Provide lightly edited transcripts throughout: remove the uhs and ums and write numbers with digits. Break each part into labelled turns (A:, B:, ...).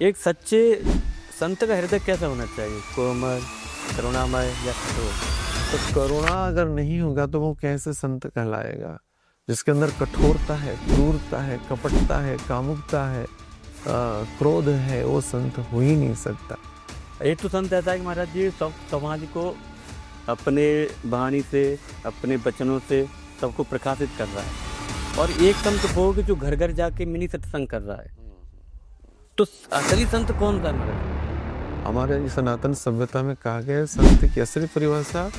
A: एक सच्चे संत का हृदय कैसा होना चाहिए? कोमल, करुणामय या कठोर?
B: तो करुणा अगर नहीं होगा तो वो कैसे संत कहलाएगा? जिसके अंदर कठोरता है, क्रूरता है, कपटता है, कामुकता है, क्रोध है, वो संत हो ही नहीं सकता।
A: एक तो संत ऐसा है कि महाराज जी सब समाज को अपने वाणी से, अपने वचनों से सबको प्रकाशित कर रहा है, और एक संत वो कि जो घर घर जाके मिनी सत्संग कर रहा है। तो असली संत कौन था महाराज?
B: हमारे सनातन सभ्यता में कहा गया है संत की असली परिभाषा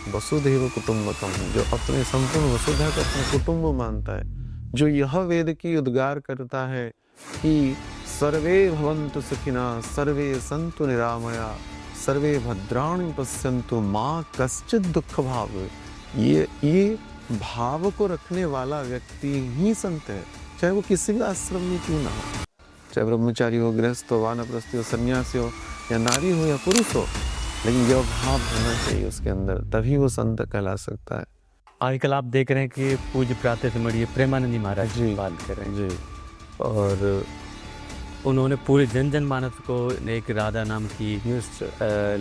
B: वसुधैव कुटुंबकम है, जो अपने संपूर्ण वसुधा को अपने कुटुंब मानता है, जो यह वेद की उद्गार करता है कि सर्वे भवन्तु सुखिना, सर्वे सन्तु निरामया, सर्वे भद्राणि पश्यन्तु माँ कश्चित् दुख भाव। ये भाव को रखने वाला व्यक्ति ही संत है, चाहे वो किसी भी आश्रम में क्यों ना हो, चाहे ब्रह्मचारी हो, गृहस्थ हो, वानप्रस्थी हो, सन्यासी हो, या नारी हो या पुरुष हो, लेकिन यह भाव होना चाहिए उसके अंदर, तभी वो संत कहला सकता है।
A: आजकल आप देख रहे हैं कि पूज्य प्रातः सिमरिये प्रेमानंद जी महाराज जी बात कर रहे हैं
B: जी,
A: और उन्होंने पूरे जन जन मानस को एक राधा नाम की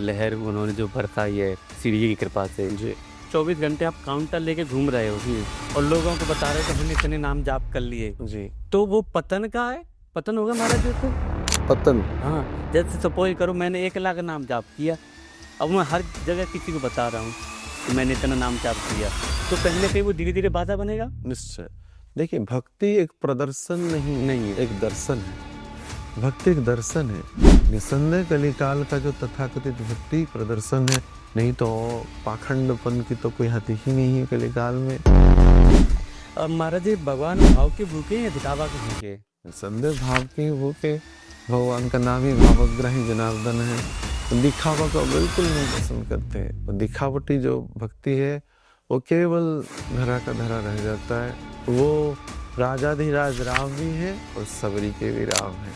A: लहर उन्होंने जो बरसाई है सीढ़ी की कृपा से।
B: जी
A: 24 घंटे आप काउंटर लेके घूम रहे हो
B: जी
A: और लोगों को बता रहे हो कि हमने इतने नाम जाप कर लिए।
B: जी।
A: तो वो पतन का है, पतन होगा महाराज जी उससे?
B: पतन?
A: हाँ, जैसे सपोज करो मैंने 1 लाख नाम जाप किया, अब मैं हर जगह किसी को बता रहा हूँ कि मैंने इतना नाम जाप किया, तो कहीं ना कहीं वो धीरे धीरे बाधा बनेगा।
B: निश्चय। देखिए, भक्ति एक प्रदर्शन नहीं है, एक दर्शन है। भक्ति एक दर्शन है। निसंदेह कलिकाल का जो तथाकथित भक्ति प्रदर्शन है, नहीं तो पाखंडपन की तो कोई हद ही नहीं है कलिकाल में।
A: अब महाराज जी भगवान भाव के भूखे या दिखावा के भूखे?
B: निसंदेह भाव के भूखे। भगवान का नाम ही भावग्राही जनार्दन है। तो दिखावा को बिल्कुल नहीं पसंद करते। तो दिखावटी जो भक्ति है वो केवल धरा का धरा रह जाता है। वो राजाधिराज राम भी है और सबरी के भी राम है।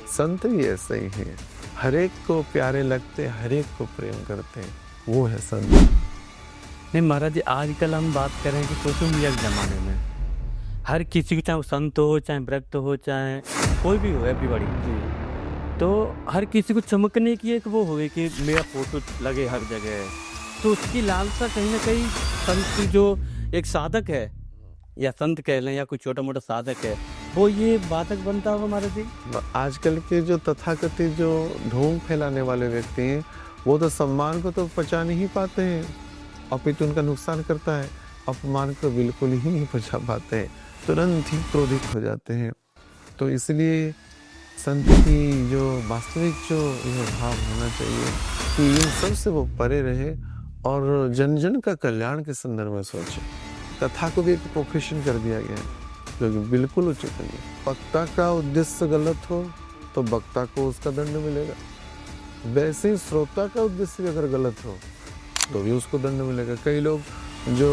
B: संत भी ऐसे ही है, हर एक को प्यारे लगते, हर एक को प्रेम करते हैं, वो है संत।
A: नहीं महाराज जी, आजकल हम बात कर रहे हैं कि सोशल मीडिया के ज़माने में हर किसी की, चाहे वो संत हो, चाहे व्रत हो, चाहे कोई भी हो, एवरीबॉडी जी, तो हर किसी को चमकने की एक वो हो गई कि मेरा फोटो लगे हर जगह। तो उसकी लालसा कहीं ना कहीं संत की जो एक साधक है, या संत कह लें या कोई छोटा मोटा साधक है, वो ये बाधक बनता होगा महाराज जी।
B: आजकल के जो तथाकथित जो ढोंग फैलाने वाले व्यक्ति हैं, वो तो सम्मान को तो पचा नहीं पाते हैं, अपितु उनका नुकसान करता है। अपमान को बिल्कुल ही नहीं पचा पाते हैं, तुरंत ही क्रोधित हो जाते हैं। तो इसलिए संत की जो वास्तविक जो यह भाव होना चाहिए कि इन सब से वो परे रहे और जन जन का कल्याण के संदर्भ में सोचे। कथा को भी एक प्रोफेशन कर दिया गया है, जो कि बिल्कुल उचित नहीं है। वक्ता का उद्देश्य गलत हो तो वक्ता को उसका दंड मिलेगा, वैसे ही श्रोता का उद्देश्य अगर गलत हो तो भी उसको दंड मिलेगा। कई लोग जो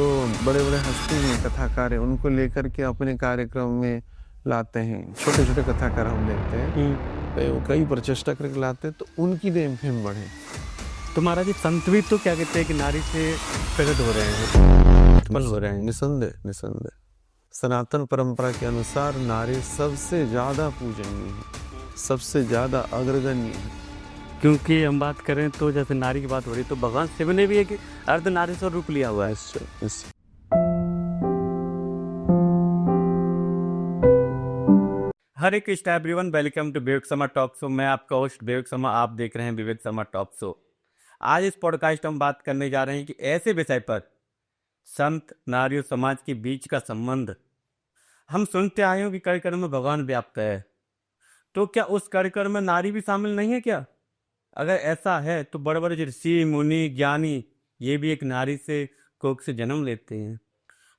B: बड़े बड़े हस्ती हैं, कथाकार हैं, उनको लेकर के अपने कार्यक्रम में लाते हैं। छोटे छोटे कथाकार हम देखते हैं, कई प्रचेष्टा करके लाते हैं तो उनकी नेम फेम बढ़े।
A: तो महाराज जी संत भी तो क्या कहते हैं कि नारी से प्रकट हो रहे हैं, उत्पन्न हो रहे हैं।
B: निसंदेह सनातन परंपरा के अनुसार नारी सबसे ज्यादा पूजनीय है, सबसे ज्यादा अग्रगण्य है।
A: क्योंकि हम बात करें तो जैसे नारी की बात हो रही, तो भगवान शिव ने भी एक अर्धनारीश्वर रूप लिया हुआ है। Hare Krishna everyone, welcome to Vivek Sharma talk show. मैं आपका होस्ट विवेक शर्मा, आप देख रहे हैं विवेक शर्मा टॉक शो। आज इस पॉडकास्ट हम बात करने जा रहे हैं कि ऐसे विषय पर, संत, नारी और समाज के बीच का संबंध। हम सुनते आए हो कि कार्यक्रम में भगवान व्याप्त है, तो क्या उस कार्यक्रम में नारी भी शामिल नहीं है क्या? अगर ऐसा है तो बड़े बड़े ऋषि मुनि ज्ञानी ये भी एक नारी से कोख से जन्म लेते हैं।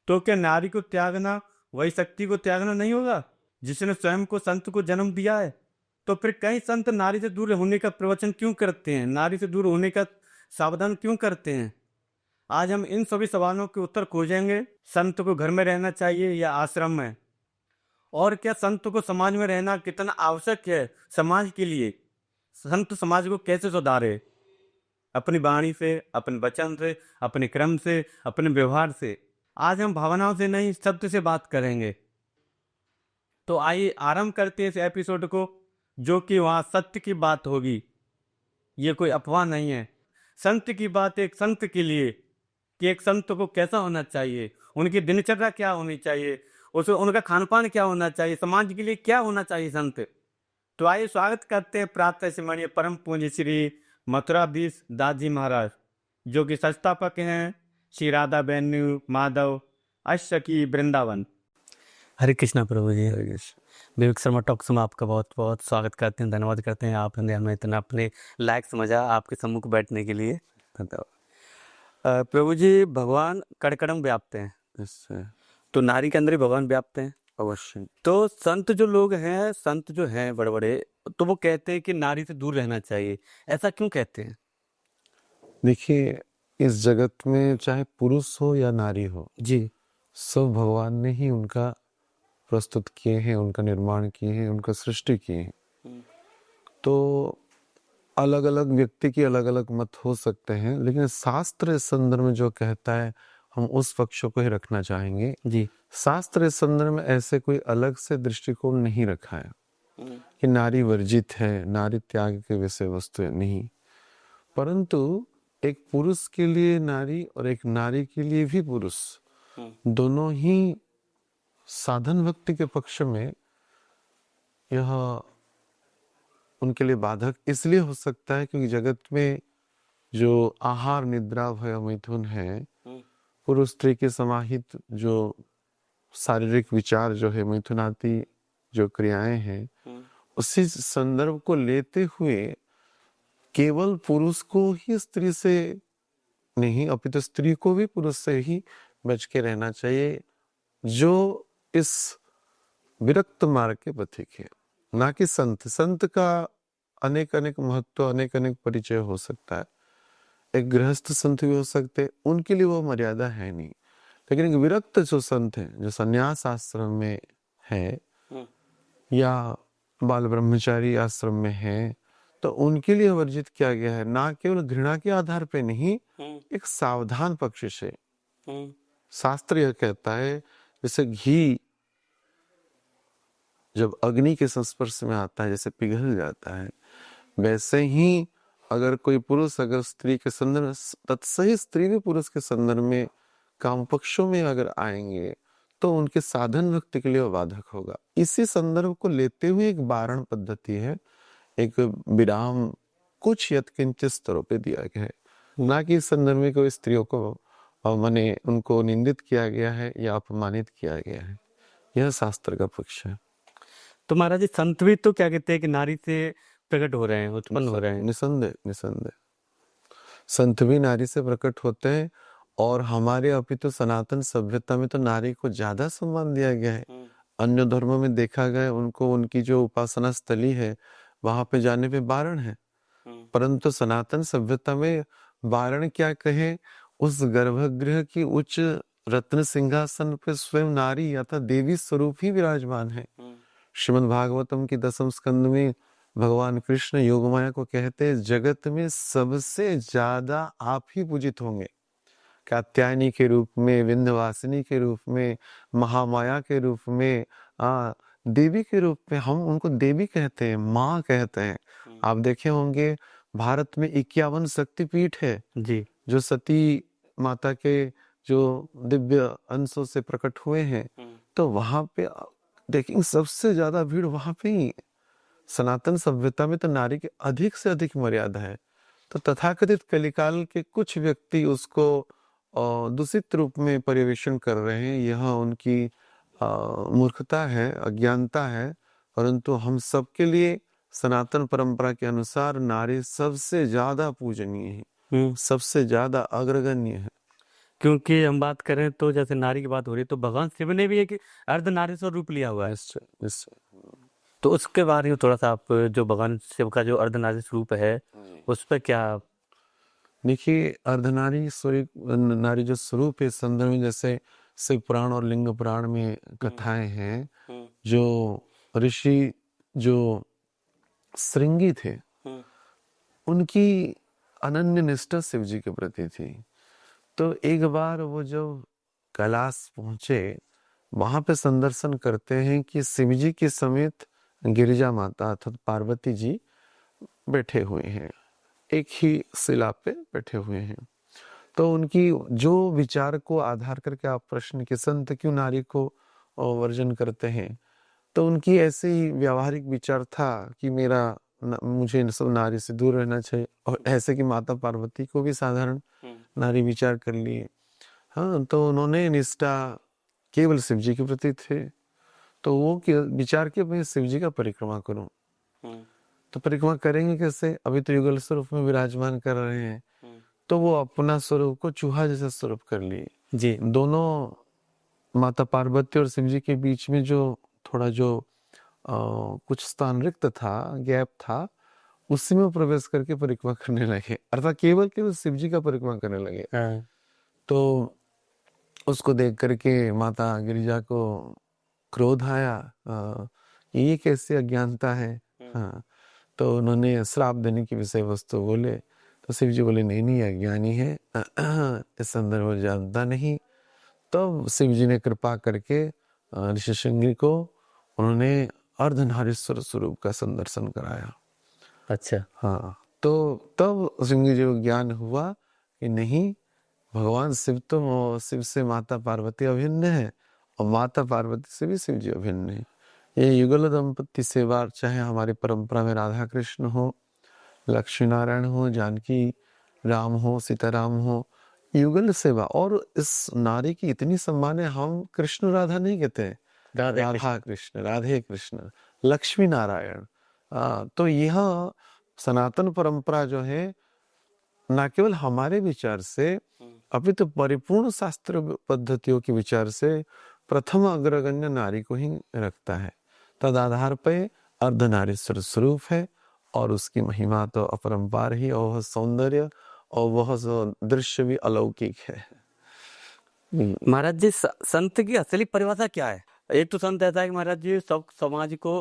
A: तो क्या नारी को त्यागना वही शक्ति को त्यागना नहीं होगा जिसने स्वयं को संत को जन्म दिया है? तो फिर कई संत नारी से दूर होने का प्रवचन क्यों करते हैं, नारी से दूर होने का सावधान क्यों करते हैं? आज हम इन सभी सवालों के उत्तर खोजेंगे। संत को घर में रहना चाहिए या आश्रम में? और क्या संत को समाज में रहना कितना आवश्यक है समाज के लिए? संत समाज को कैसे सुधारे, अपनी वाणी से, अपने वचन से, अपने क्रम से, अपने व्यवहार से? आज हम भावनाओं से नहीं, सत्य से बात करेंगे। तो आइए आरंभ करते हैं इस एपिसोड को, जो कि वहाँ सत्य की बात होगी, ये कोई अफवाह नहीं है। संत की बात एक संत के लिए कि एक संत को कैसा होना चाहिए, उनकी दिनचर्या क्या होनी चाहिए, उस उनका खान पान क्या होना चाहिए, समाज के लिए क्या होना चाहिए संत। तो आइए स्वागत करते हैं प्रातः स्मरणीय परम पूज्य श्री मथुराधीश दास जी महाराज, जो कि संस्थापक हैं श्री राधा वेन्यू माधव अष्टकी वृंदावन। हरे कृष्णा प्रभु जी।
B: हरे कृष्ण।
A: विवेक शर्मा टॉक्स में आपका बहुत बहुत स्वागत करते हैं, धन्यवाद करते हैं। आपने हमें इतना अपने लायक समझा आपके सम्मुख बैठने के लिए, धन्यवाद। प्रभु जी, भगवान कड़कड़म व्याप्त हैं,
B: निश्चय,
A: तो नारी के अंदर ही भगवान व्याप्त हैं।
B: अवश्य।
A: तो संत जो लोग हैं, संत जो हैं बड़े बड़े, तो वो कहते हैं कि नारी से दूर रहना चाहिए, ऐसा क्यों कहते हैं?
B: देखिए, इस जगत में चाहे पुरुष हो या नारी हो,
A: जी
B: सब भगवान ने ही उनका प्रस्तुत किए हैं, उनका निर्माण किए हैं, उनका सृष्टि किए हैं। तो अलग अलग व्यक्ति की अलग अलग मत हो सकते हैं, लेकिन शास्त्र इस संदर्भ में जो कहता है हम उस पक्ष को ही रखना चाहेंगे।
A: जी
B: शास्त्र इस संदर्भ में ऐसे कोई अलग से दृष्टिकोण नहीं रखा है कि नारी वर्जित है, नारी त्याग के विषय वस्तु है, नहीं। परंतु एक पुरुष के लिए नारी और एक नारी के लिए भी पुरुष, दोनों ही साधन भक्ति के पक्ष में यह उनके लिए बाधक इसलिए हो सकता है क्योंकि जगत में जो आहार निद्रा भय मैथुन है, पुरुष स्त्री के समाहित जो शारीरिक विचार जो है, मैथुनाती जो क्रियाएं हैं, उसी संदर्भ को लेते हुए केवल पुरुष को ही स्त्री से नहीं, अपितु स्त्री को भी पुरुष से ही बच के रहना चाहिए, जो इस विरक्त मार्ग के पथिक है, ना कि संत। संत का अनेक अनेक महत्व, अनेक अनेक परिचय हो सकता है। एक गृहस्थ संत भी हो सकते, उनके लिए वो मर्यादा है नहीं। लेकिन एक विरक्त जो संत है, जो संन्यास आश्रम में है या बाल ब्रह्मचारी आश्रम में है, तो उनके लिए वर्जित किया गया है, ना केवल घृणा के आधार पे नहीं, एक सावधान पक्ष से। शास्त्र यह कहता है जैसे घी जब अग्नि के संस्पर्श में आता है जैसे पिघल जाता है, वैसे ही अगर कोई पुरुष अगर स्त्री के संदर्भ, तत्सही स्त्री भी पुरुष के संदर्भ में काम पक्षों में अगर आएंगे तो उनके साधन भक्ति के लिए बाधक होगा। इसी संदर्भ को लेते हुए एक वारण पद्धति है, एक विराम कुछ यत्किंचित स्तरों पे दिया गया है, ना कि इस संदर्भ में कोई स्त्रियों को माने उनको निंदित किया गया है या अपमानित किया गया है। यह शास्त्र का पक्ष है।
A: तो महाराज जी, संत भी तो क्या कहते हैं कि नारी से प्रकट हो रहे हैं, उत्पन्न हो रहे हैं।
B: निसंदेह निसंदेह संत भी नारी से प्रकट होते हैं, और हमारे अपितु सनातन सभ्यता में तो नारी को ज्यादा सम्मान दिया गया है। अन्य धर्मों में देखा गया उनको उनकी जो उपासना स्थली है वहां पे जाने पे बारण है, परंतु सनातन सभ्यता में बारण क्या कहे, उस गर्भगृह की उच्च रत्न सिंहासन पे स्वयं नारी अर्थात देवी स्वरूप ही विराजमान है। श्रीमद् भागवतम की 10वें स्कंद में भगवान कृष्ण योगमाया को कहते हैं, जगत में सबसे ज्यादा आप ही पूजित होंगे। कात्यायनी के रूप में, विंध्यवासिनी के रूप में, महामाया के रूप में, देवी के रूप में। हम उनको देवी कहते हैं, माँ कहते हैं। आप देखे होंगे भारत में 51 शक्तिपीठ है
A: जी,
B: जो सती माता के जो दिव्य अंशों से प्रकट हुए हैं। तो वहां पे देखेंगे सबसे ज्यादा भीड़ वहां पे ही। सनातन सभ्यता में तो नारी की अधिक से अधिक मर्यादा है। तो तथाकथित कलिकाल के कुछ व्यक्ति उसको दूषित रूप में पर्यवेक्षण कर रहे हैं, यह उनकी मूर्खता है, अज्ञानता है। परंतु हम सबके लिए सनातन परंपरा के अनुसार नारी सबसे ज्यादा पूजनीय है, सबसे ज्यादा अग्रगण्य है।
A: क्योंकि हम बात करें तो जैसे नारी की बात हो रही है, तो भगवान शिव ने भी एक अर्धनारीश्वर रूप लिया हुआ है। तो उसके बारे में थोड़ा सा आप, जो भगवान शिव का जो अर्धनारीश्वर रूप है, उस पर क्या?
B: देखिए, अर्धनारी नारी जो स्वरूप है, संदर्भ में जैसे शिव पुराण और लिंग पुराण में कथाएं हैं, जो ऋषि जो श्रृंगी थे उनकी अनन्य निष्ठा शिव जी के प्रति थी। तो एक बार वो जब कैलाश पहुंचे, वहां पे संदर्शन करते हैं कि शिव जी के समेत गिरिजा माता अर्थात पार्वती जी बैठे हुए हैं, एक ही शिला पे बैठे हुए हैं। तो उनकी जो विचार को आधार करके आप प्रश्न कि संत क्यों नारी को वर्जन करते हैं, तो उनकी ऐसे ही व्यावहारिक विचार था कि मुझे इन सब नारी से दूर रहना चाहिए, और ऐसे कि माता पार्वती को भी साधारण नारी विचार कर लिए। हाँ, तो उन्होंने निष्ठा केवल शिव जी के प्रति थे, तो वो विचार कि मैं शिव जी का परिक्रमा करूं। तो परिक्रमा करेंगे कैसे? अभी तो युगल स्वरूप में विराजमान कर रहे हैं, तो वो अपना स्वरूप को चूहा जैसा स्वरूप कर लिए
A: जी।
B: दोनों माता पार्वती और शिव जी के बीच में जो थोड़ा जो कुछ स्थान रिक्त था, गैप था, उसी में प्रवेश करके परिक्रमा करने लगे, अर्थात केवल केवल शिव जी का परिक्रमा करने लगे। तो उसको देख करके माता गिरिजा को क्रोध आया, ये कैसी अज्ञानता है। हाँ, तो उन्होंने श्राप देने की विषय वस्तु बोले, तो शिव जी बोले नहीं नहीं अज्ञानी है, इस संदर्भ में जानता नहीं। तब शिव जी ने कृपा करके ऋषिशृंगी को उन्होंने अर्धनारीश्वर स्वरूप का संदर्शन कराया।
A: अच्छा।
B: हाँ, तो तब सिंह जी को ज्ञान हुआ कि नहीं, भगवान शिव से माता पार्वती अभिन्न है, और माता पार्वती से भी शिव जी अभिन्न है। ये युगल दंपति सेवा, चाहे हमारी परंपरा में राधा कृष्ण हो, लक्ष्मी नारायण हो, जानकी राम हो, सीताराम हो, युगल सेवा। और इस नारी की इतनी सम्मान है, हम कृष्ण राधा नहीं कहते हैं, राधा कृष्ण, राधे कृष्ण, लक्ष्मी नारायण। तो यह सनातन परंपरा जो है, न केवल हमारे विचार से, अभी तो परिपूर्ण शास्त्र पद्धतियों के विचार से प्रथम अग्रगण्य नारी को ही रखता है। तद आधार पे अर्धनारीश्वर स्वरूप है, और उसकी महिमा तो अपरंपार ही, और वह सौंदर्य और वह दृश्य भी अलौकिक है।
A: महाराज जी, संत की असली परिभाषा क्या है? एक तो संत ऐसा है कि महाराज जी सब समाज को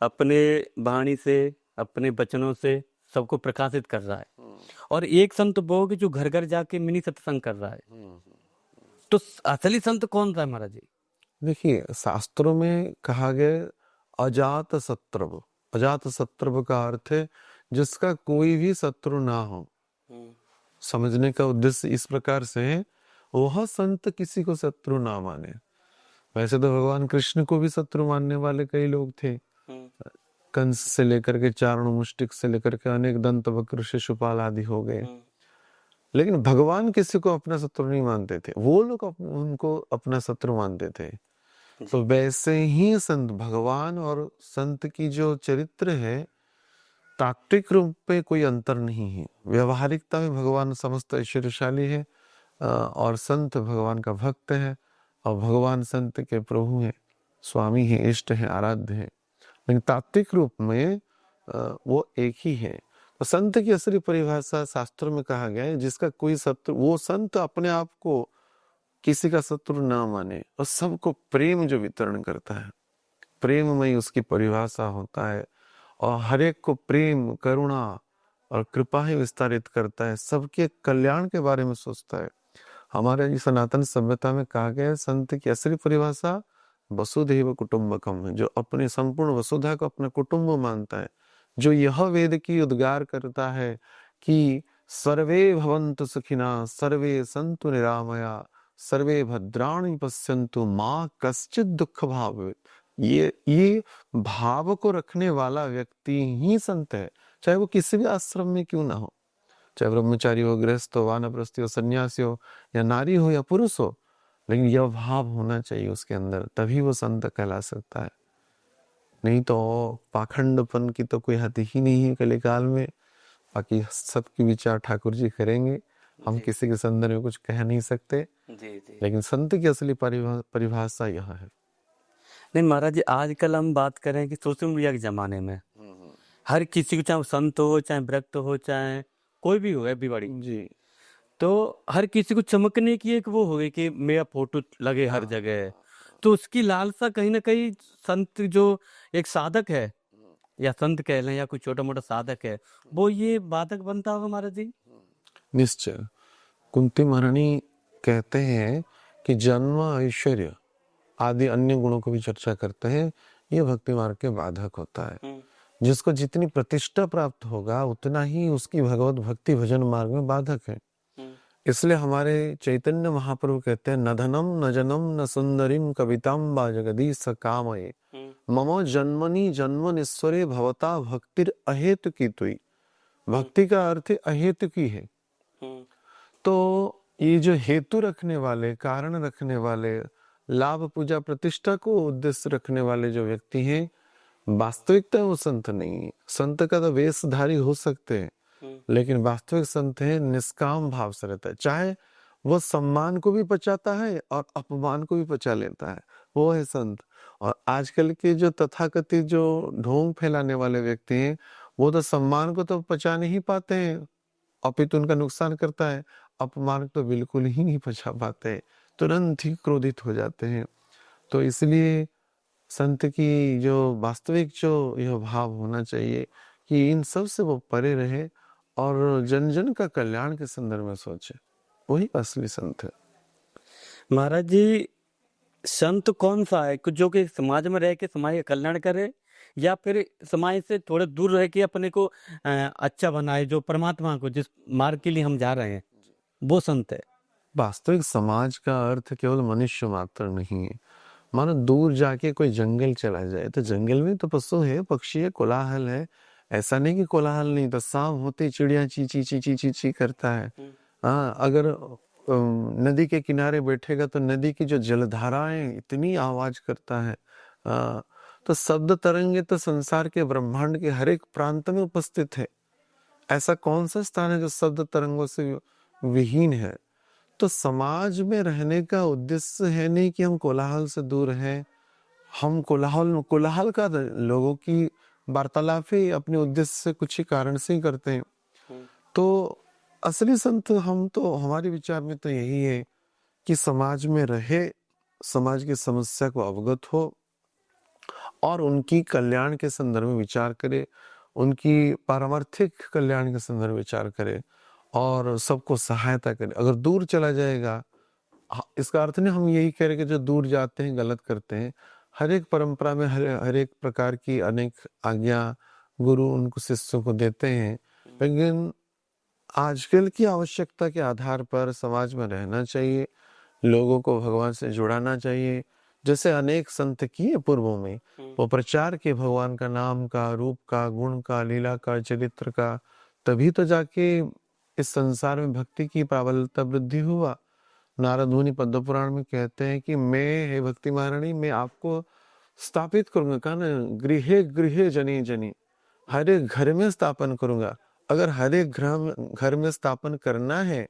A: अपने वाणी से, अपने वचनों से सबको प्रकाशित कर रहा है, और एक संत वो कि जो घर घर जाके मिनी सत्संग कर रहा है। तो असली संत कौन सा है महाराज जी?
B: देखिए, शास्त्रों में कहा गया अजात शत्रु। अजात शत्रु का अर्थ है जिसका कोई भी शत्रु ना हो। समझने का उद्देश्य इस प्रकार से है, वह संत किसी को शत्रु ना माने। वैसे तो भगवान कृष्ण को भी शत्रु मानने वाले कई लोग थे, कंस से लेकर के चारण मुष्टिक से लेकर के अनेक दंत वक्र शिशुपाल आदि हो गए, लेकिन भगवान किसी को अपना शत्रु नहीं मानते थे, वो लोग उनको अपना शत्रु मानते थे। तो वैसे ही संत, भगवान और संत की जो चरित्र है, तात्विक रूप पे कोई अंतर नहीं है। व्यवहारिकता में भगवान समस्त ऐश्वर्यशाली है, और संत भगवान का भक्त है, और भगवान संत के प्रभु हैं, स्वामी हैं, इष्ट हैं, आराध्य हैं। लेकिन तात्विक रूप में वो एक ही है। तो संत की असली परिभाषा शास्त्र में कहा गया है, जिसका कोई शत्रु, वो संत अपने आप को किसी का शत्रु ना माने, और सबको प्रेम जो वितरण करता है, प्रेममय उसकी परिभाषा होता है, और हर एक को प्रेम, करुणा और कृपा ही विस्तारित करता है, सबके कल्याण के बारे में सोचता है। हमारे सनातन सभ्यता में कहा गया है, संत की असली परिभाषा वसुधैव कुटुंबकम है, जो अपने संपूर्ण वसुधा को अपना कुटुंब मानता है, जो यह वेद की उद्गार करता है कि सर्वे भवन्तु सुखिनः, सर्वे सन्तु निरामया, सर्वे भद्राणि पश्यन्तु माँ कश्चित् दुःख भाव। ये भाव को रखने वाला व्यक्ति ही संत है, चाहे वो किसी भी आश्रम में क्यों ना हो, चाहे ब्रह्मचारी हो, गृहस्थ हो, वानप्रस्थी हो, सन्यासी हो, या नारी हो या पुरुष हो, लेकिन यह भाव होना चाहिए उसके अंदर, तभी वो संत कहला सकता है। नहीं तो पाखंडपन की तो कोई हद ही नहीं है कलिकाल में। बाकी सबके विचार ठाकुर जी करेंगे, हम किसी के संदर्भ में कुछ कह नहीं सकते। लेकिन संत की असली परिभाषा यह है।
A: नहीं महाराज जी, आजकल हम बात करें कि सोशल मीडिया के जमाने में हर किसी को, चाहे संत हो, चाहे भक्त हो, चाहे कोई भी हो, एवरीबॉडी
B: जी,
A: तो हर किसी को चमकने की एक वो हो गई कि मेरा फोटो लगे हर जगह। तो उसकी लालसा कहीं ना कहीं संत जो एक साधक है, या संत कह लें या कोई छोटा मोटा साधक है, वो ये बाधक बनता होगा महाराज जी।
B: निश्चय। कुंती महारानी कहते हैं कि जन्म, ऐश्वर्य आदि अन्य गुणों को भी चर्चा करते हैं, ये भक्ति मार्ग के बाधक होता है।
A: हम्म,
B: जिसको जितनी प्रतिष्ठा प्राप्त होगा उतना ही उसकी भगवत भक्ति भजन मार्ग में बाधक है।
A: हम्म,
B: इसलिए हमारे चैतन्य महाप्रभु कहते हैं, न धनम न जनम न सुंदरीम कविताम बा जगदीश कामये ममो जन्मनि जन्मनीश्वरे भवता भक्तिर अहेतुकी तुई। भक्ति का अर्थ अहेतुकी है।
A: हम्म,
B: तो ये जो हेतु रखने वाले, कारण रखने वाले, लाभ पूजा प्रतिष्ठा को उद्देश्य रखने वाले जो व्यक्ति हैं, वास्तविकता वो संत नहीं है। संत का तो वेशधारी हो सकते हैं, लेकिन वास्तविक संत है निष्काम भाव से रहता है। चाहे वो सम्मान को भी पचाता है और अपमान को भी पचा लेता है, वो है संत। और आजकल के जो तथाकथित जो ढोंग फैलाने वाले व्यक्ति हैं, वो तो सम्मान को तो पचा नहीं पाते हैं, अपितु उनका नुकसान करता है। अपमान तो बिल्कुल ही नहीं पचा पाते, तुरंत ही क्रोधित हो जाते हैं। तो इसलिए संत की जो वास्तविक जो यह भाव होना चाहिए कि इन सब से वो परे रहे और जन जन का कल्याण के संदर्भ में सोचे, वही असली संत है।
A: महाराज जी, संत कौन सा है जो कि समाज में रह के समाज का कल्याण करे, या फिर समाज से थोड़े दूर रह के अपने को अच्छा बनाए, जो परमात्मा को जिस मार्ग के लिए हम जा रहे हैं, वो संत है।
B: वास्तविक समाज का अर्थ केवल मनुष्य मात्र नहीं है। मानो दूर जाके कोई जंगल चला जाए, तो जंगल में तो पशु है, पक्षी है, कोलाहल है। ऐसा नहीं कि कोलाहल नहीं, तो शाम होते चिड़िया ची ची ची ची ची ची करता है। हाँ, अगर नदी के किनारे बैठेगा तो नदी की जो जलधाराएं इतनी आवाज करता है। तो शब्द तरंगे तो संसार के ब्रह्मांड के हर एक प्रांत में उपस्थित है। ऐसा कौन सा स्थान है जो शब्द तरंगों से विहीन है? तो समाज में रहने का उद्देश्य है नहीं कि हम कोलाहल से दूर हैं। हम कोलाहल का लोगों की वार्तालाप ही अपने उद्देश्य से कुछ ही कारण से ही करते हैं। तो असली संत हम तो, हमारे विचार में तो यही है कि समाज में रहे, समाज की समस्या को अवगत हो और उनकी कल्याण के संदर्भ में विचार करे, उनकी पारमार्थिक कल्याण के संदर्भ में विचार करे और सबको सहायता करे। अगर दूर चला जाएगा, इसका अर्थ नहीं हम यही कह रहे कि जो दूर जाते हैं गलत करते हैं। हर एक परंपरा में हर एक प्रकार की अनेक आज्ञा गुरु उनको शिष्यों को देते हैं, लेकिन आजकल की आवश्यकता के आधार पर समाज में रहना चाहिए, लोगों को भगवान से जुड़ाना चाहिए। जैसे अनेक संत किए पूर्वों में, वो प्रचार के भगवान का, नाम का, रूप का, गुण का, लीला का, चरित्र का, तभी तो जाके इस संसार में भक्ति की प्राबल्यता वृद्धि हुआ। नारद मुनि पद्म पुराण में कहते हैं कि मैं, हे भक्ति महारानी, मैं आपको स्थापित करूंगा। कहा ना, गृहे गृहे जनी जनी, हर एक घर में स्थापन करूंगा। अगर हर एक घर में स्थापन करना है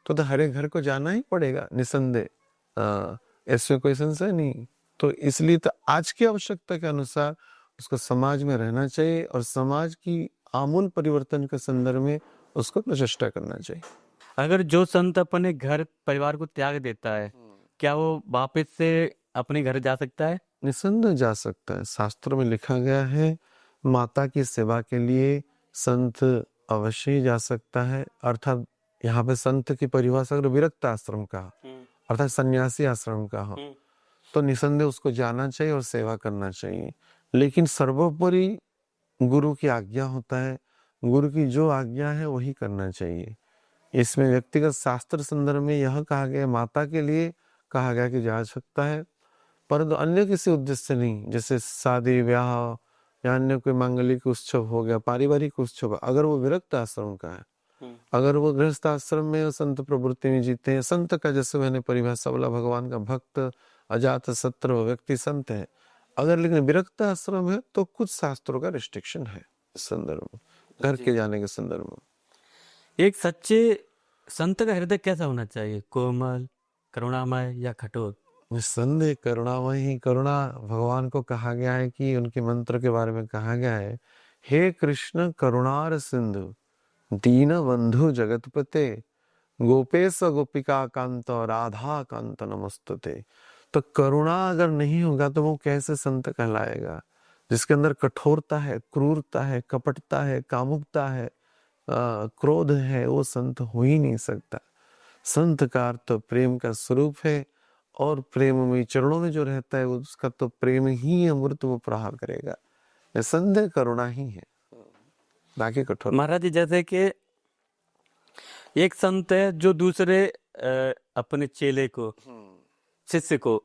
B: तो हर एक घर को जाना ही पड़ेगा निसंदेह, ऐसे कोई संशय नहीं। तो इसलिए तो आज की आवश्यकता के अनुसार उसको समाज में रहना चाहिए और समाज की आमूल परिवर्तन के संदर्भ में उसको प्रचेष्टा करना चाहिए।
A: अगर जो संत अपने घर परिवार को त्याग देता है, क्या वो वापस से अपने घर जा सकता है?
B: निसंदेह जा सकता है। शास्त्रों में लिखा गया है, माता की सेवा के लिए संत अवश्य ही जा सकता है। अर्थात यहाँ पे संत की परिभाषा अगर विरक्त आश्रम का, अर्थात सन्यासी आश्रम का हो, तो निसंदेह उसको जाना चाहिए और सेवा करना चाहिए। लेकिन सर्वोपरि गुरु की आज्ञा होता है, गुरु की जो आज्ञा है वही करना चाहिए। इसमें व्यक्तिगत शास्त्र संदर्भ में यह कहा गया, माता के लिए कहा गया कि जा सकता है, परंतु अन्य किसी उद्देश्य से नहीं। जैसे शादी ब्याह या अन्य कोई मांगलिक उत्सव हो गया, पारिवारिक उत्सव, अगर वो विरक्त आश्रम का है, अगर वो गृहस्थ आश्रम में संत प्रवृत्ति में जीते हैं, संत का जैसे मैंने परिभाषा बोला, भगवान का भक्त, अजात शत्रु व्यक्ति संत है। अगर लेकिन विरक्त आश्रम है तो कुछ शास्त्रों का रिस्ट्रिक्शन है इस संदर्भ में, घर के जाने के संदर्भ में।
A: एक सच्चे संत का हृदय कैसा होना चाहिए? कोमल, करुणामय या कठोर?
B: निस्संदेह करुणामय ही। करुणा भगवान को कहा गया है कि उनके मंत्र के बारे में कहा गया है, हे कृष्ण करुणार सिंधु दीन बंधु जगतपते गोपेश गोपिका कांत राधा कांत नमस्तुते। तो करुणा अगर नहीं होगा तो वो कैसे संत कहलाएगा? जिसके अंदर कठोरता है, क्रूरता है, कपटता है, कामुकता है, क्रोध है, वो संत हो ही नहीं सकता। संत का अर्थ तो प्रेम का स्वरूप है और प्रेम में चरणों में जो रहता है उसका तो प्रेम ही अमृत वो प्रहार करेगा, निसंदेह करुणा ही है, बाकी कठोर।
A: महाराज जी जैसे कि एक संत है जो दूसरे अपने चेले को, शिष्य को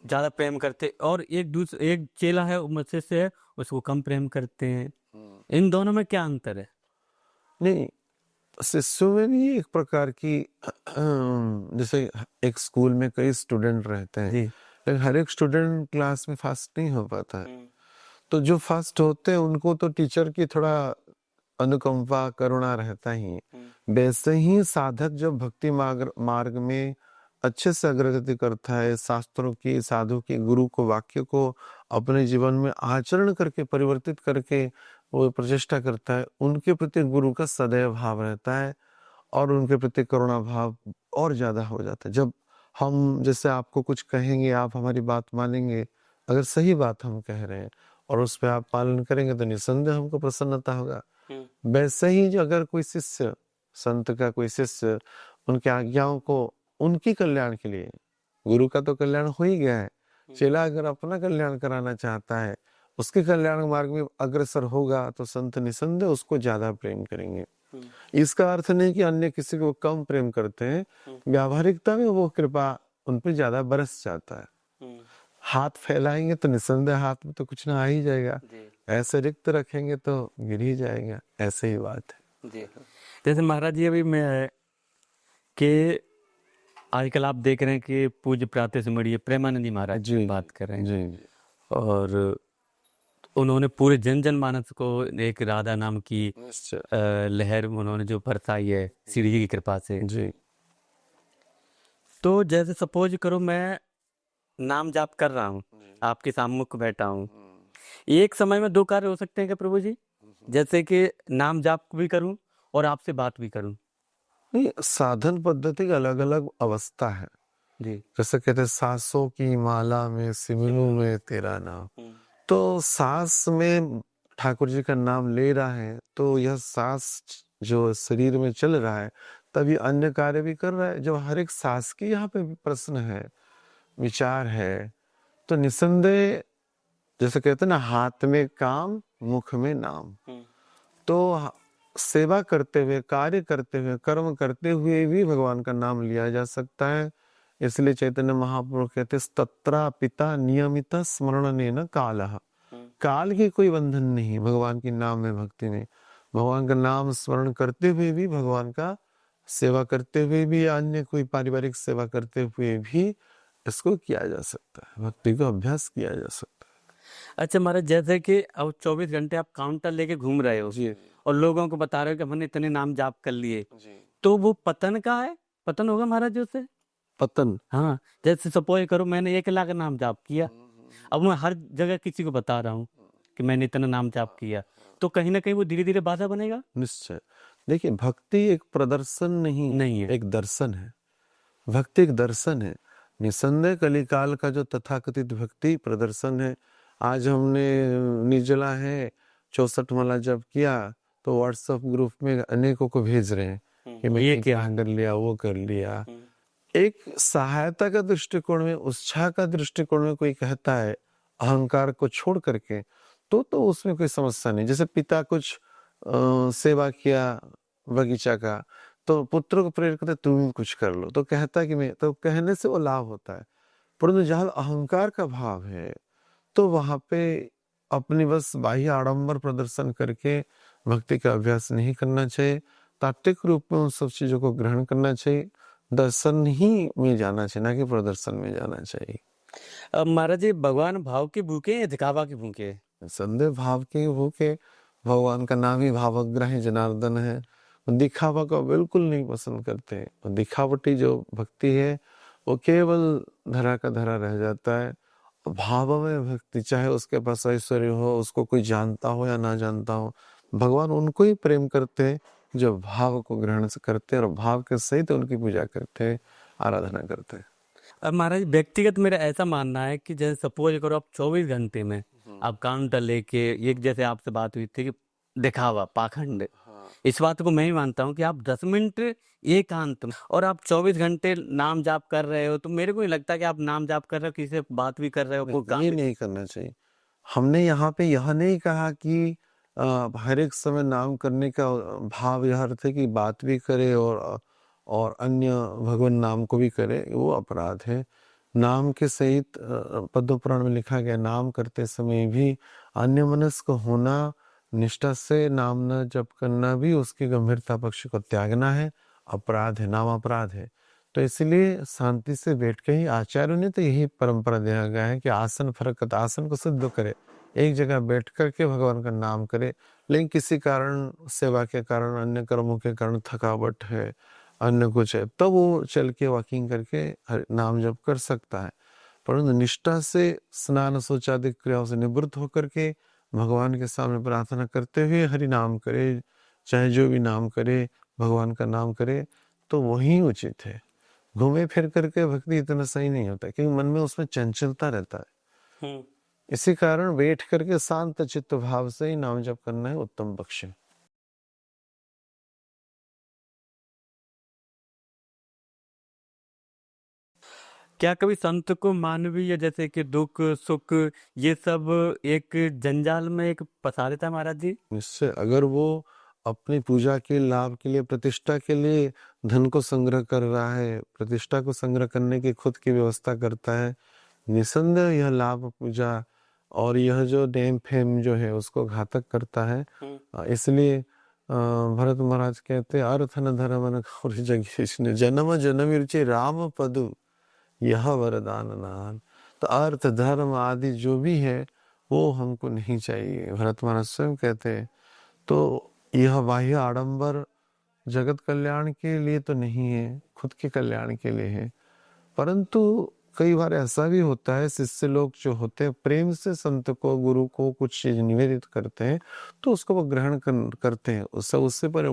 A: ज्यादा प्रेम करते, और एक चेला है वो शिष्य है उसको कम प्रेम करते हैं। इन दोनों में क्या अंतर है?
B: नहीं, शिष्यों में भी एक प्रकार की जैसे एक स्कूल में कई स्टूडेंट रहते हैं,
A: जी।
B: लेकिन हर एक स्टूडेंट क्लास में फर्स्ट नहीं हो पाता है। तो जो फर्स्ट होते हैं उनको तो टीचर की थोड़ा अनुकंपा करुणा रहता ही। वैसे ही साधक जब भक्ति मार्ग में अच्छे से अग्रगति करता है, शास्त्रों की, साधु की, गुरु को, वाक्य को अपने जीवन में आचरण करके परिवर्तित करके वो प्रचेष्टा करता है, उनके प्रति गुरु का सदैव भाव रहता है और उनके प्रति करुणा भाव और ज्यादा हो जाता है। जब हम जैसे आपको कुछ कहेंगे, आप हमारी बात मानेंगे, अगर सही बात हम कह रहे हैं और उस पर आप पालन करेंगे तो निसंदेह हमको प्रसन्नता होगा। वैसे ही जो अगर कोई शिष्य, संत का कोई शिष्य उनके आज्ञाओं को उनकी कल्याण के लिए, गुरु का तो कल्याण हो ही गया है, चेला अगर अपना कल्याण कराना चाहता है, उसके कल्याण मार्ग में अग्रसर होगा तो संत निसंदेह उसको ज्यादा प्रेम करेंगे। इसका अर्थ नहीं कि अन्य किसी को कम प्रेम करते हैं, व्यावहारिकता में वो कृपा उन पर ज्यादा बरस जाता है। हाथ फैलाएंगे तो निसंदेह हाथ में तो कुछ ना आ ही जाएगा, ऐसे रिक्त रखेंगे तो गिर ही जाएगा, ऐसे ही बात है
A: जी। जैसे महाराज जी अभी मैं कि आजकल आप देख रहे हैं कि पूज्य प्रातः सिमरिये प्रेमानंद जी महाराज
B: जी
A: बात कर रहे हैं
B: जी जी
A: और उन्होंने पूरे जन मानस को एक राधा नाम की लहर उन्होंने जो बरसाई है श्री जी की कृपा से
B: जी।
A: तो जैसे सपोज करो मैं नाम जाप कर रहा हूँ, आपके सामने बैठा हूँ, एक समय में दो कार्य हो सकते हैं क्या प्रभु जी? जैसे कि नाम जाप भी करूं और आपसे बात भी करूं।
B: नहीं, साधन पद्धति का अलग अलग अवस्था है
A: जी।
B: जैसे कहते हैं सांसों की माला में सिमरू में तेरा नाम, तो सांस में ठाकुर जी का नाम ले रहा है तो यह सांस जो शरीर में चल रहा है तभी अन्य कार्य भी कर रहा है। जब हर एक सांस की यहाँ पे प्रश्न है, विचार है, तो निसंदेह जैसे कहते हैं ना, हाथ में काम मुख में नाम, तो सेवा करते हुए, कार्य करते हुए, कर्म करते हुए भी भगवान का नाम लिया जा सकता है। इसलिए चैतन्य महाप्रभु कहते तत्रा पिता नियमित स्मरण कालः, काल की कोई बंधन नहीं भगवान के नाम में, भक्ति में। भगवान का नाम स्मरण करते हुए भी, भगवान का सेवा करते हुए भी, अन्य कोई पारिवारिक सेवा करते हुए भी इसको किया जा सकता है, भक्ति को अभ्यास किया जा सकता है।
A: अच्छा महाराज, जैसे कि अब 24 घंटे आप काउंटर लेके घूम रहे हो
B: जी
A: और लोगों को बता रहे हो कि हमने इतने नाम जाप कर लिए,
B: जी।
A: तो वो पतन का है, पतन होगा महाराज उससे?
B: पतन?
A: हाँ, जैसे सपोज करो मैंने 1 लाख नाम जाप किया, अब मैं हर जगह किसी को बता रहा हूँ कि मैंने इतना नाम जाप किया, तो कहीं ना कहीं वो धीरे धीरे बाधा बनेगा।
B: निश्चय। देखिए, भक्ति एक प्रदर्शन नहीं
A: है,
B: एक दर्शन है। भक्ति एक दर्शन है। निसंदेह कलिकाल का जो तथाकथित भक्ति प्रदर्शन है, आज हमने निर्जला है 64 माला जप किया तो व्हाट्सएप ग्रुप में अनेकों को भेज रहे हैं कि मैं ये क्या कर लिया, वो कर लिया। एक सहायता का दृष्टिकोण में, उत्साह का दृष्टिकोण में कोई कहता है अहंकार को छोड़ करके, तो उसमें कोई समस्या नहीं। जैसे पिता कुछ सेवा किया बगीचा का, तो पुत्र को प्रेरित करते तुम कुछ कर लो, तो कहता कि मैं, तो कहने से वो लाभ होता है। परंतु जहां अहंकार का भाव है तो वहां पे अपनी बस बाह्य आडंबर प्रदर्शन करके भक्ति का अभ्यास नहीं करना चाहिए। तात्विक रूप में उन सब चीजों को ग्रहण करना चाहिए, दर्शन ही में जाना चाहिए, ना कि प्रदर्शन में जाना चाहिए।
A: अब महाराज जी, भगवान भाव के भूखे या दिखावा के भूखे?
B: संदेह भाव के भूखे। भगवान का नाम ही भावग्राही जनार्दन है, दिखावा को बिल्कुल नहीं पसंद करते। दिखावटी जो भक्ति है वो केवल धरा का धरा रह जाता है। भाव में भक्ति, चाहे उसके पास ऐश्वर्य हो, उसको कोई जानता हो या ना जानता हो, भगवान उनको ही प्रेम करते हैं जो भाव को ग्रहण करते हैं और भाव के सहित उनकी पूजा करते हैं, आराधना करते हैं।
A: अब महाराज, व्यक्तिगत मेरा ऐसा मानना है कि जैसे सपोज करो आप 24 घंटे में आप काउंटर लेके, एक जैसे आपसे बात हुई थी कि दिखावा, पाखंड, इस बात को मैं भी मानता हूँ कि आप 10 मिनट एकांत में और आप 24 घंटे नाम जाप कर रहे हो, तो मेरे को नहीं लगता कि आप नाम जाप कर रहे हो, किसी से बात भी कर रहे हो, कोई काम
B: ये
A: भी।
B: नहीं करना चाहिए। हमने यहाँ पे यह नहीं कहा कि हर एक समय नाम करने का भाव यह अर्थ है कि बात भी करे और अन्य भगवान नाम को भी करे, वो अपराध है। नाम के सहित पद्म पुराण में लिखा गया, नाम करते समय भी अन्यमनस्क होना, निष्ठा से नाम न जप करना भी उसकी गंभीरता पक्ष को त्यागना है, अपराध है, नाम अपराध है। तो इसलिए शांति से बैठ के ही आचार्यों ने तो यही परंपरा दिया गया है कि आसन फरकत, आसन को सिद्ध करे, एक जगह बैठ करके भगवान का नाम करे। लेकिन किसी कारण, सेवा के कारण, अन्य कर्मों के कारण थकावट है, अन्य कुछ है, तो वो चल के वॉकिंग करके नाम जप कर सकता है। परंतु निष्ठा से स्नान शौचादि क्रियाओं से निवृत्त होकर के भगवान के सामने प्रार्थना करते हुए हरि नाम करे, चाहे जो भी नाम करे, भगवान का नाम करे, तो वही उचित है। घूमे फिर करके भक्ति इतना सही नहीं होता, क्योंकि मन में उसमें चंचलता रहता है। इसी कारण बैठ करके शांत चित्त भाव से ही नाम जप करना है उत्तम पक्ष है।
A: क्या कभी संत को मानवीय जैसे कि दुख सुख ये सब एक जंजाल में एक फंसा देता है महाराज जी?
B: निश्चय, अगर वो अपनी पूजा के लाभ के लिए, प्रतिष्ठा के लिए धन को संग्रह कर रहा है, प्रतिष्ठा को संग्रह करने की खुद की व्यवस्था करता है, निसंदेह यह लाभ पूजा और यह जो नेम फेम जो है उसको घातक करता है। इसलिए भरत महाराज कहते हैं, अर्थ न धर्म न और जगीश जन्म जन्म रुचि राम पदु यह वरदान नान। तो अर्थ धर्म आदि जो भी है वो हमको नहीं चाहिए, भरत महाराज स्वयं कहते हैं। तो यह बाह्य आडंबर जगत कल्याण के लिए तो नहीं है, खुद के कल्याण के लिए है। परंतु कई बार ऐसा भी होता है, शिष्य लोग जो होते हैं प्रेम से संत को, गुरु को कुछ चीज निवेदित करते हैं, तो उसको वो ग्रहण करते हैं। उससे पर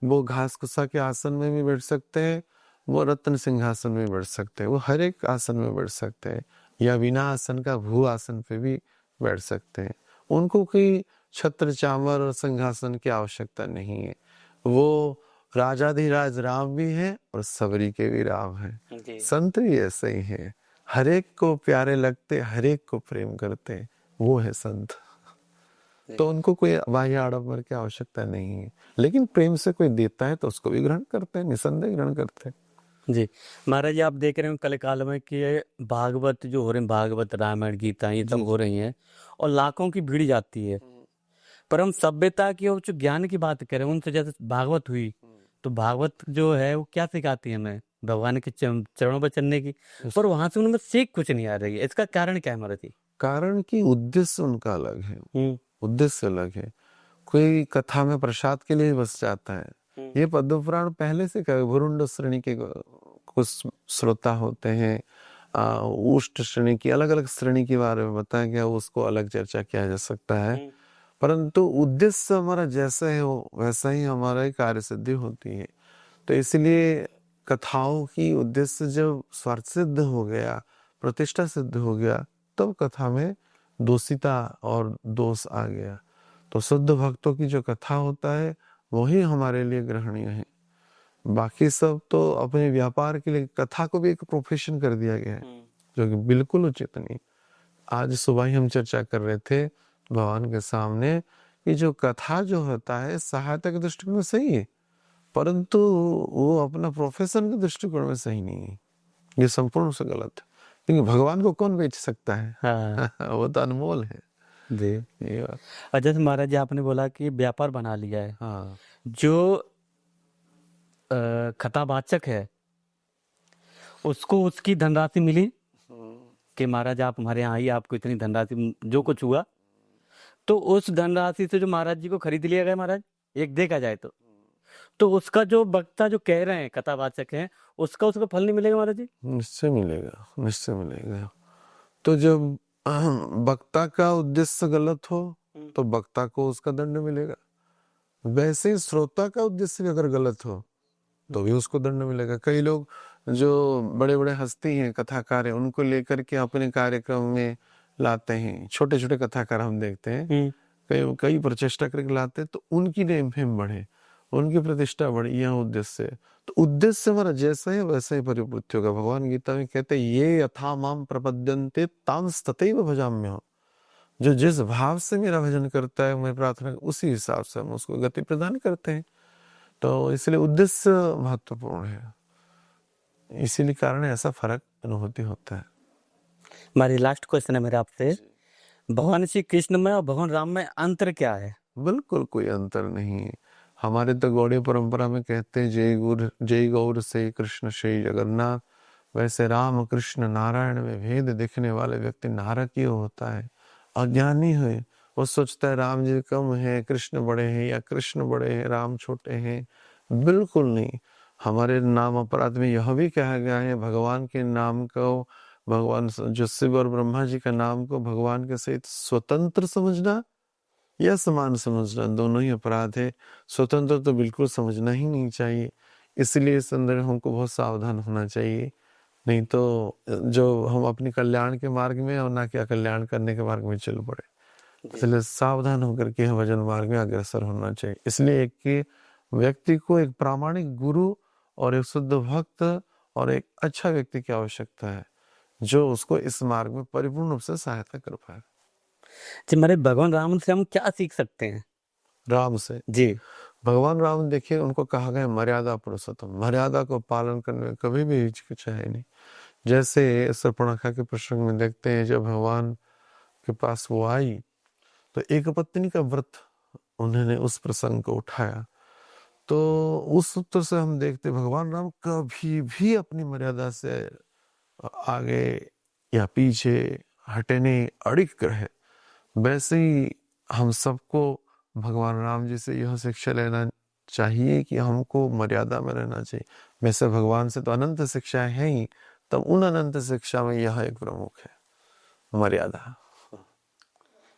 B: वो घास कुसा के आसन में भी बैठ सकते हैं, वो रत्न सिंहासन में बैठ सकते हैं, वो हर एक आसन में बैठ सकते हैं, या बिना आसन का भू आसन पे भी बैठ सकते हैं। उनको कोई छत्र चामर और सिंहासन की आवश्यकता नहीं है। वो राजाधिराज राम भी है और सबरी के भी राम है। संत भी ऐसे ही है, हर एक को प्यारे लगते, हर एक को प्रेम करते, वो है संत। तो उनको कोई बाह्य आडंबर की आवश्यकता नहीं है, लेकिन प्रेम से कोई देता है तो उसको भी ग्रहण करते हैं, निसंदेह ग्रहण करते हैं।
A: जी महाराज जी, आप देख रहे हो कल काल में कि ये भागवत जो हो रहे हैं, भागवत रामायण गीता ये सब हो रही हैं और लाखों की भीड़ जाती है, पर हम सभ्यता की और जो ज्ञान की बात करें उनसे, जैसे भागवत हुई, तो भागवत जो है वो क्या सिखाती है हमें? भगवान के चरणों पर चलने की, पर वहां से उनमें सीख कुछ नहीं आ रही है। इसका कारण क्या है महाराज जी?
B: कारण कि उद्देश्य उनका अलग है, उद्देश्य अलग है। कोई कथा में प्रसाद के लिए बस जाता है। ये पद्म पुराण पहले से भुरुंड श्रेणी के कुछ श्रोता होते हैं, उष्ट श्रेणी की, अलग अलग श्रेणी के बारे में बताया गया, उसको अलग चर्चा किया जा सकता है। परंतु उद्देश्य हमारा जैसा है वो वैसा ही हमारा कार्य सिद्धि होती है। तो इसलिए कथाओं की उद्देश्य जब स्वार्थ सिद्ध हो गया, प्रतिष्ठा सिद्ध हो गया, तब कथा में दोषिता और दोष आ गया। तो शुद्ध भक्तों की जो कथा होता है वही हमारे लिए ग्रहणीय है। बाकी सब तो अपने व्यापार के लिए, कथा को भी एक प्रोफेशन कर दिया गया है, जो कि बिल्कुल उचित नहीं। आज सुबह ही हम चर्चा कर रहे थे भगवान के सामने कि जो कथा जो होता है सहायता के दृष्टिकोण में सही है, परंतु वो अपना प्रोफेशन के दृष्टिकोण में सही नहीं है। ये संपूर्ण से गलत है, क्योंकि भगवान को कौन बेच सकता है?
A: हाँ
B: वो तो अनमोल है।
A: जी।
B: ये बात।
A: और जैसे महाराज जी आपने बोला कि व्यापार बना लिया है,
B: हाँ,
A: जो खतावाचक है उसको उसकी धनराशि मिली कि महाराज आप हमारे यहाँ आइए, आपको इतनी धनराशि, जो कुछ हुआ, तो उस धनराशि से जो महाराज जी को खरीद लिया गया महाराज, एक देखा जाए तो उसका जो वक्ता जो कह रहे हैं कथावाचक हैं, उसका उसको फल नहीं मिलेगा महाराज जी?
B: निश्चय मिलेगा, निश्चय मिलेगा। तो जब वक्ता का उद्देश्य गलत हो तो वक्ता को उसका दंड मिलेगा। वैसे ही श्रोता का उद्देश्य भी अगर गलत हो तो भी उसको दंड मिलेगा। कई लोग जो बड़े बड़े हस्ती हैं, कथाकार हैं, उनको लेकर के अपने कार्यक्रम में लाते हैं। छोटे छोटे कथाकार हम देखते हैं, कई प्रचेष्टा करके लाते हैं तो उनकी नेम फेम बढ़े। उनकी प्रतिष्ठा बढ़ी, यह उद्देश्य है। तो उद्देश्य हमारा जैसा है वैसा ही परिपूर्ति होगा। भगवान गीता में कहते हैं ये यथा माम प्रपद्यन्ते तांस तथैव भजाम्यहम्। जो जिस भाव से मेरा भजन करता है, मैं प्रार्थना, उसी हिसाब से हम उसको गति प्रदान करते हैं। तो इसलिए उद्देश्य महत्वपूर्ण है, इसीलिए कारण ऐसा फर्क अनुभूति होता है।
A: हमारी लास्ट क्वेश्चन है मेरा आपसे, भगवान श्री कृष्ण में और भगवान राम में अंतर क्या है?
B: बिल्कुल कोई अंतर नहीं है। हमारे तो गौड़ीय परंपरा में कहते हैं जय गौर से कृष्ण से जगन्नाथ। वैसे राम कृष्ण नारायण में भेद देखने वाले व्यक्ति नारकीय होता है, अज्ञानी है। वो सोचता है राम जी कम है, कृष्ण बड़े हैं, या कृष्ण बड़े हैं, राम छोटे हैं। बिल्कुल नहीं। हमारे नाम अपराध में यह भी कहा गया है, भगवान के नाम को, भगवान जो शिव और ब्रह्मा जी का नाम को भगवान के सहित स्वतंत्र समझना या समान समझना, दोनों ही अपराध है। स्वतंत्र तो बिल्कुल समझना ही नहीं चाहिए। इसलिए इस अंदर हमको बहुत सावधान होना चाहिए, नहीं तो जो हम अपने कल्याण के मार्ग में और ना कि अकल्याण करने के मार्ग में चल पड़े। इसलिए सावधान होकर के भजन मार्ग में अग्रसर होना चाहिए। इसलिए एक कि व्यक्ति को एक प्रामाणिक गुरु और एक शुद्ध भक्त और एक अच्छा व्यक्ति की आवश्यकता है, जो उसको इस मार्ग में परिपूर्ण रूप से सहायता कर पाए।
A: जी, हमारे भगवान राम से हम क्या सीख सकते हैं?
B: राम से
A: जी,
B: भगवान राम देखिए, उनको कहा गया मर्यादा पुरुषोत्तम। मर्यादा को पालन करने में कभी भी हिचकिचाए नहीं। जैसे शूर्पणखा के प्रसंग में देखते हैं, जब भगवान के पास वो आई तो एक पत्नी का व्रत उन्होंने उस प्रसंग को उठाया। तो उस उत्तर से हम देखते भगवान राम कभी भी अपनी मर्यादा से आगे या पीछे हटे नहीं, अड़िग रहे। वैसे ही हम सबको भगवान राम जी से यह शिक्षा लेना चाहिए कि हमको मर्यादा में रहना चाहिए। वैसे भगवान से तो अनंत शिक्षा है ही, तब उन अनंत शिक्षा में यह एक प्रमुख है, मर्यादा।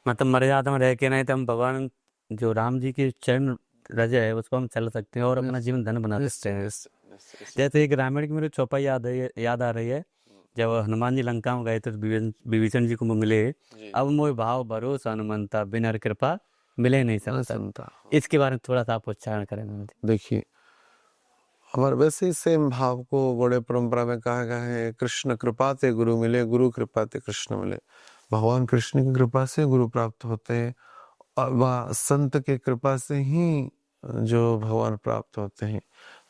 A: मतलब मर्यादा में रह के नहीं तो हम भगवान जो राम जी के चरण रज है उसको हम चल सकते हैं और अपना जीवन धन बना सकते हैं। जैसे एक रामायण की मेरे चौपाई याद आ रही है, जब हनुमान जी लंका में गए थे तो विभीषण जी को मिले, अब मोह भाव भरोसा हनुमंता बिन हर कृपा मिले नहीं सकता। इसके बारे में थोड़ा सा आप उच्चारण करें।
B: देखिए, हमारे वैसे ही सेम भाव को बड़े परंपरा में कहा गया है, कृष्ण कृपा ते गुरु मिले, गुरु कृपा ते कृष्ण मिले। भगवान कृष्ण की कृपा से गुरु प्राप्त होते हैं, और वह संत के कृपा से ही जो भगवान प्राप्त होते हैं।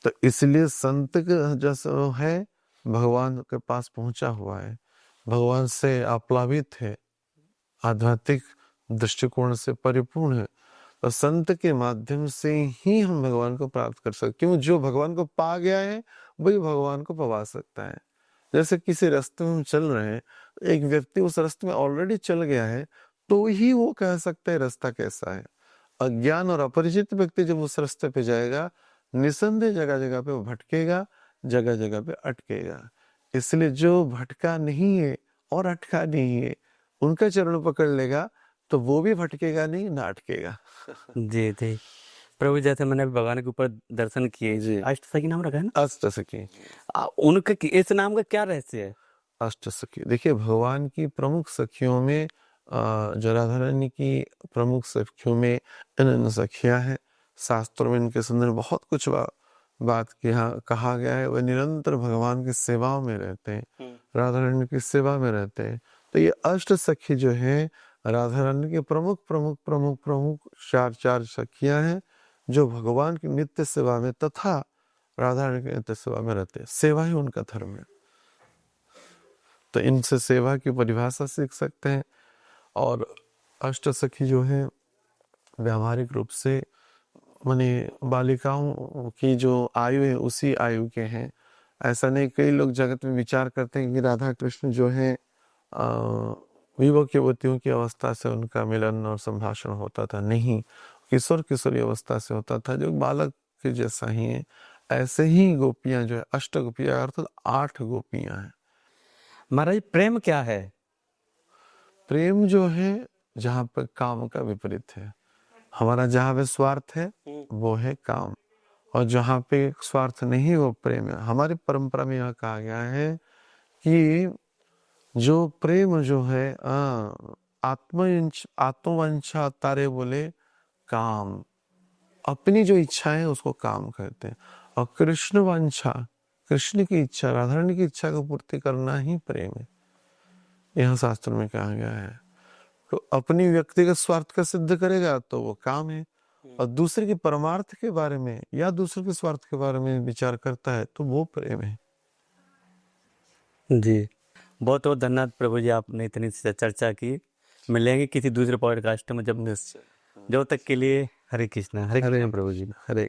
B: तो इसलिए संत जैसा है भगवान के पास पहुंचा हुआ है, भगवान से आप्लावित है, आध्यात्मिक दृष्टिकोण से परिपूर्ण है। तो संत के माध्यम से ही हम भगवान को प्राप्त कर सकते। क्यों? जो भगवान को पा गया है वही भगवान को पवा सकता है। जैसे किसी रास्ते में हम चल रहे हैं, एक व्यक्ति उस रास्ते में ऑलरेडी चल गया है, तो ही वो कह सकता है रास्ता कैसा है। अज्ञान और अपरिचित व्यक्ति जब उस रास्ते पे जाएगा, निसंदेह जगह जगह पे वो भटकेगा, जगह जगह पे अटकेगा। इसलिए जो भटका नहीं है और अटका नहीं है, उनका चरण पकड़ लेगा तो वो भी भटकेगा नहीं, ना अटकेगा।
A: जी जी प्रभु, जैसे मैंने भगवान के ऊपर दर्शन किए,
B: जी।
A: अष्टसखी नाम रखा है ना,
B: अष्टसखी।
A: उनका इस नाम का क्या रहस्य है?
B: अष्टसखी देखिए, भगवान की प्रमुख सखियों में जो राधा रानी की प्रमुख सखियों में अनन्य सखियां हैं। शास्त्रों में इनके संदर्भ में बहुत कुछ बात कहा गया है। वह निरंतर भगवान की सेवा में रहते हैं, राधा रानी की सेवा में रहते हैं। तो ये अष्ट सखी जो है राधा रानी के प्रमुख प्रमुख प्रमुख प्रमुख चार सखियां हैं, जो भगवान की नित्य सेवा में तथा राधा रानी की नित्य सेवा में रहते हैं। सेवा ही उनका धर्म है। तो इनसे सेवा की परिभाषा सीख सकते हैं। और अष्ट सखी जो है व्यावहारिक रूप से माने बालिकाओं की जो आयु है उसी आयु के हैं। ऐसा नहीं, कई लोग जगत में विचार करते हैं कि राधा कृष्ण जो है युवक युवतियों की अवस्था से उनका मिलन और संभाषण होता था। नहीं, किशोर किशोरी अवस्था से होता था, जो बालक के जैसा ही है। ऐसे ही गोपियां जो है, अष्ट गोपियां अर्थात 8 गोपियां हैं।
A: महाराज, प्रेम क्या है?
B: प्रेम जो है जहाँ पर काम का विपरीत है। हमारा जहाँ पे स्वार्थ है वो है काम, और जहाँ पे स्वार्थ नहीं वो प्रेम है। हमारी परंपरा में यह कहा गया है कि जो प्रेम जो है आत्मवंशा तारे बोले काम, अपनी जो इच्छा है उसको काम करते हैं। और कृष्ण वांछा, कृष्ण की इच्छा, राधा रानी की इच्छा को पूर्ति करना ही प्रेम है, यह शास्त्र में कहा गया है। तो अपनी व्यक्तिगत स्वार्थ का सिद्ध करेगा तो वो काम है, और दूसरे के परमार्थ के बारे में या दूसरे के स्वार्थ के बारे में विचार करता है तो वो प्रेम है।
A: जी, बहुत बहुत धन्यवाद प्रभु जी, आपने इतनी चर्चा की। मिलेंगे किसी दूसरे पॉडकास्ट में जब तक के लिए हरे कृष्णा प्रभु जी।
B: हरे